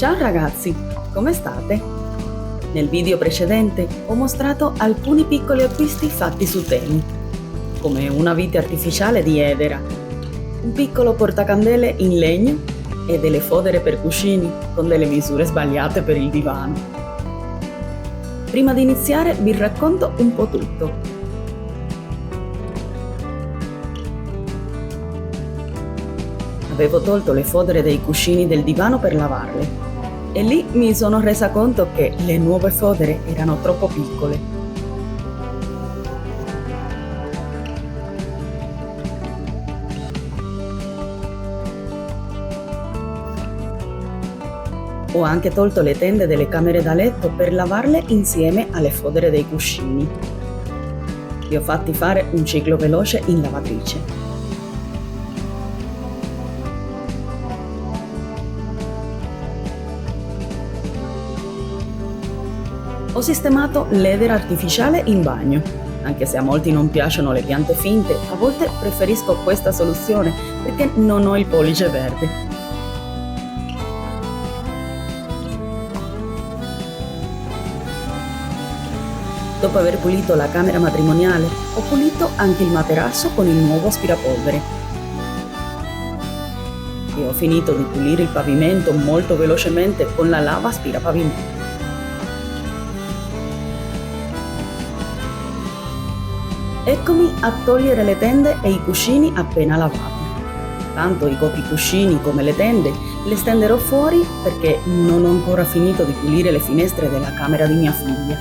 Ciao ragazzi, come state? Nel video precedente ho mostrato alcuni piccoli acquisti fatti su Temu, come una vite artificiale di Edera, un piccolo portacandele in legno e delle fodere per cuscini con delle misure sbagliate per il divano. Prima di iniziare vi racconto un po' tutto. Avevo tolto le fodere dei cuscini del divano per lavarle e lì mi sono resa conto che le nuove fodere erano troppo piccole. Ho anche tolto le tende delle camere da letto per lavarle insieme alle fodere dei cuscini. Li ho fatti fare un ciclo veloce in lavatrice. Ho sistemato l'edera artificiale in bagno. Anche se a molti non piacciono le piante finte, a volte preferisco questa soluzione perché non ho il pollice verde. Dopo aver pulito la camera matrimoniale, ho pulito anche il materasso con il nuovo aspirapolvere. E ho finito di pulire il pavimento molto velocemente con la lava aspirapavimento. Eccomi a togliere le tende e i cuscini appena lavati. Tanto i copricuscini come le tende le stenderò fuori perché non ho ancora finito di pulire le finestre della camera di mia figlia.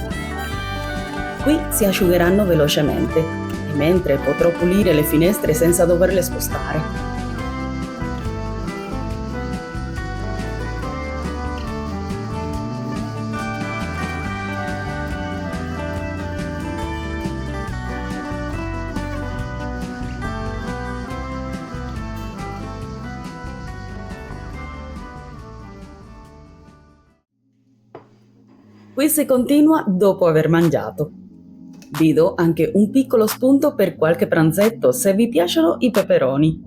Qui si asciugheranno velocemente e mentre potrò pulire le finestre senza doverle spostare. Qui si continua dopo aver mangiato. Vi do anche un piccolo spunto per qualche pranzetto se vi piacciono i peperoni.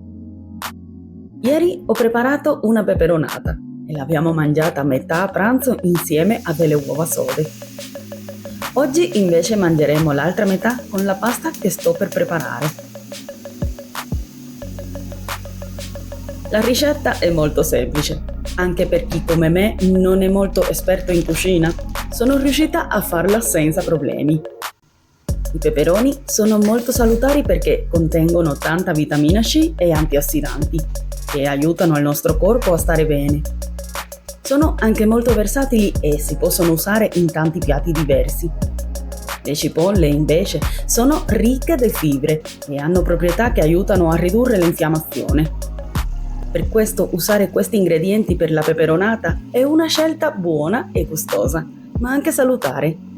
Ieri ho preparato una peperonata e l'abbiamo mangiata a metà a pranzo insieme a delle uova sode. Oggi invece mangeremo l'altra metà con la pasta che sto per preparare. La ricetta è molto semplice, anche per chi come me non è molto esperto in cucina. Sono riuscita a farla senza problemi. I peperoni sono molto salutari perché contengono tanta vitamina C e antiossidanti, che aiutano il nostro corpo a stare bene. Sono anche molto versatili e si possono usare in tanti piatti diversi. Le cipolle, invece, sono ricche di fibre e hanno proprietà che aiutano a ridurre l'infiammazione. Per questo usare questi ingredienti per la peperonata è una scelta buona e gustosa, ma anche salutare.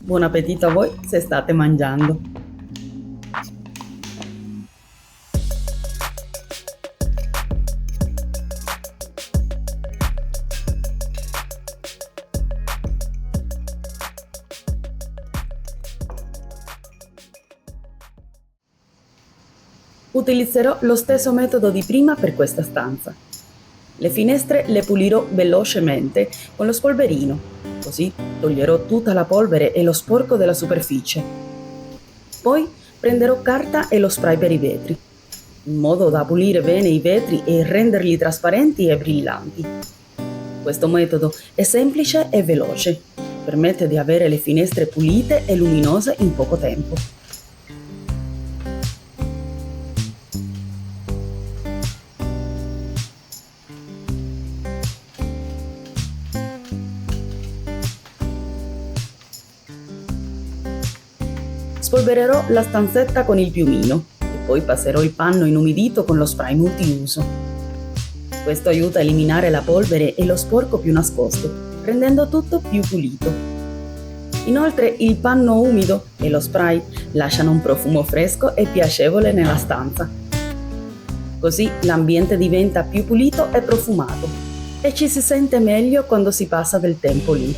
Buon appetito a voi se state mangiando. Utilizzerò lo stesso metodo di prima per questa stanza. Le finestre le pulirò velocemente con lo spolverino. Così toglierò tutta la polvere e lo sporco della superficie. Poi prenderò carta e lo spray per i vetri, in modo da pulire bene i vetri e renderli trasparenti e brillanti. Questo metodo è semplice e veloce permette di avere le finestre pulite e luminose in poco tempo. Spolvererò la stanzetta con il piumino e poi passerò il panno inumidito con lo spray multiuso. Questo aiuta a eliminare la polvere e lo sporco più nascosto, rendendo tutto più pulito. Inoltre il panno umido e lo spray lasciano un profumo fresco e piacevole nella stanza. Così l'ambiente diventa più pulito e profumato e ci si sente meglio quando si passa del tempo lì.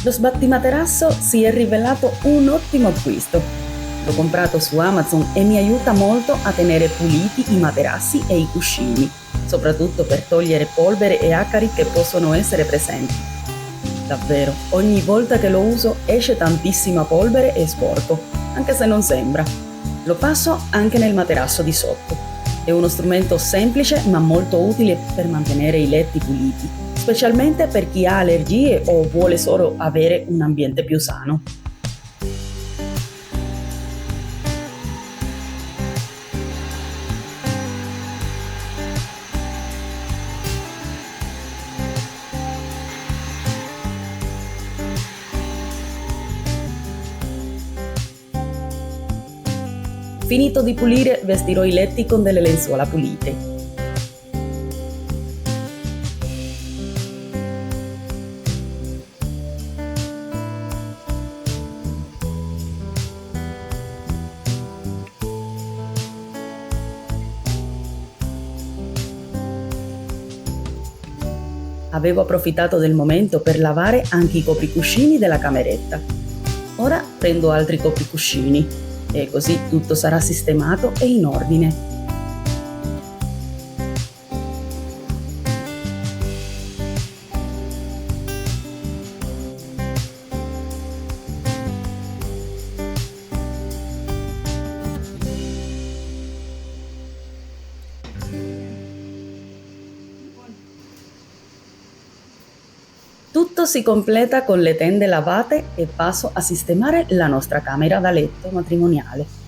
Lo sbattimaterasso si è rivelato un ottimo acquisto. L'ho comprato su Amazon e mi aiuta molto a tenere puliti i materassi e i cuscini, soprattutto per togliere polvere e acari che possono essere presenti. Davvero, ogni volta che lo uso esce tantissima polvere e sporco, anche se non sembra. Lo passo anche nel materasso di sotto. È uno strumento semplice ma molto utile per mantenere i letti puliti, specialmente per chi ha allergie o vuole solo avere un ambiente più sano. Finito di pulire, vestirò i letti con delle lenzuola pulite. Avevo approfittato del momento per lavare anche i copricuscini della cameretta. Ora prendo altri copricuscini e così tutto sarà sistemato e in ordine. Tutto si completa con le tende lavate e passo a sistemare la nostra camera da letto matrimoniale.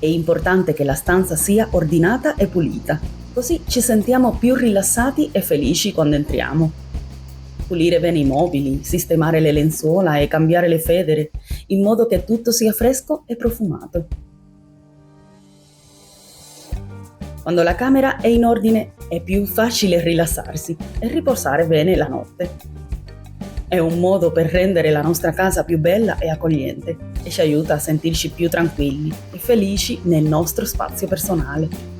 È importante che la stanza sia ordinata e pulita, così ci sentiamo più rilassati e felici quando entriamo. Pulire bene i mobili, sistemare le lenzuola e cambiare le federe, in modo che tutto sia fresco e profumato. Quando la camera è in ordine è più facile rilassarsi e riposare bene la notte. È un modo per rendere la nostra casa più bella e accogliente e ci aiuta a sentirci più tranquilli e felici nel nostro spazio personale.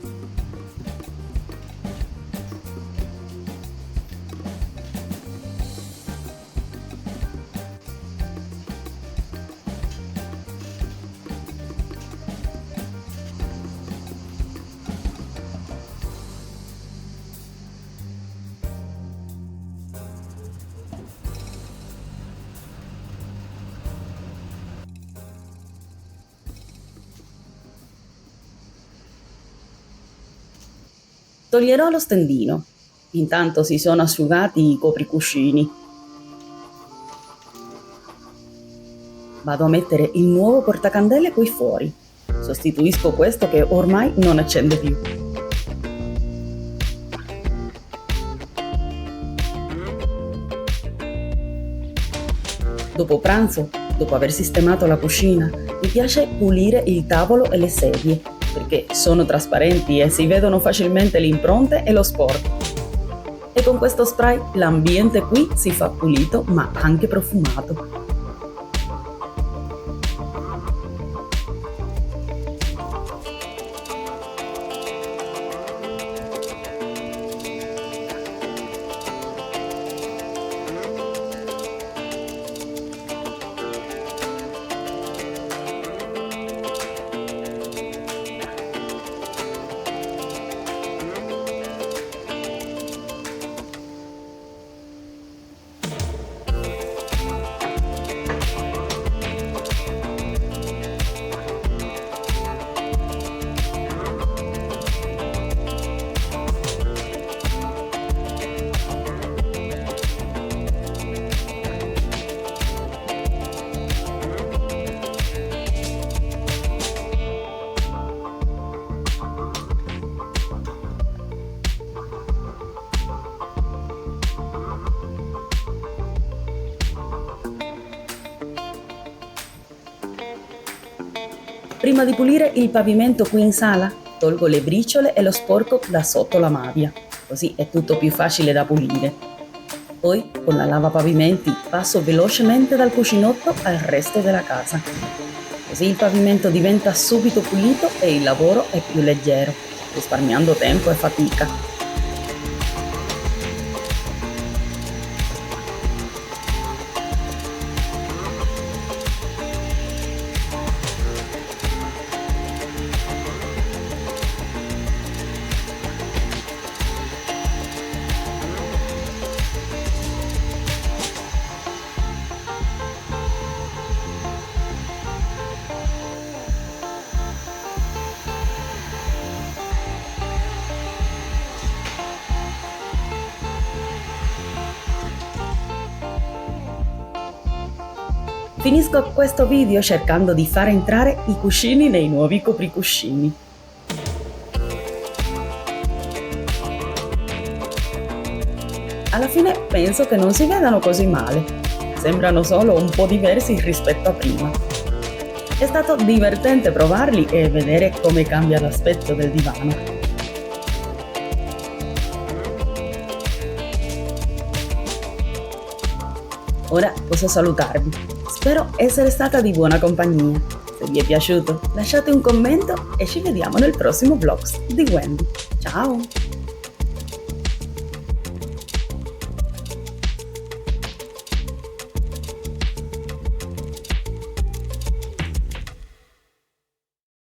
Toglierò lo stendino. Intanto si sono asciugati i copricuscini. vado a mettere il nuovo portacandele qui fuori. Sostituisco questo che ormai non accende più. Dopo pranzo, dopo aver sistemato la cucina, mi piace pulire il tavolo e le sedie, perché sono trasparenti e si vedono facilmente le impronte e lo sporco. E con questo spray l'ambiente qui si fa pulito ma anche profumato. Prima di pulire il pavimento qui in sala, tolgo le briciole e lo sporco da sotto la madia, così è tutto più facile da pulire. Poi, con la lavapavimenti, passo velocemente dal cucinotto al resto della casa. Così il pavimento diventa subito pulito e il lavoro è più leggero, risparmiando tempo e fatica. Finisco questo video cercando di far entrare i cuscini nei nuovi copricuscini. Alla fine penso che non si vedano così male, sembrano solo un po' diversi rispetto a prima. È stato divertente provarli e vedere come cambia l'aspetto del divano. Ora posso salutarvi. Spero essere stata di buona compagnia. Se vi è piaciuto, lasciate un commento e ci vediamo nel prossimo vlog di Wendy. Ciao!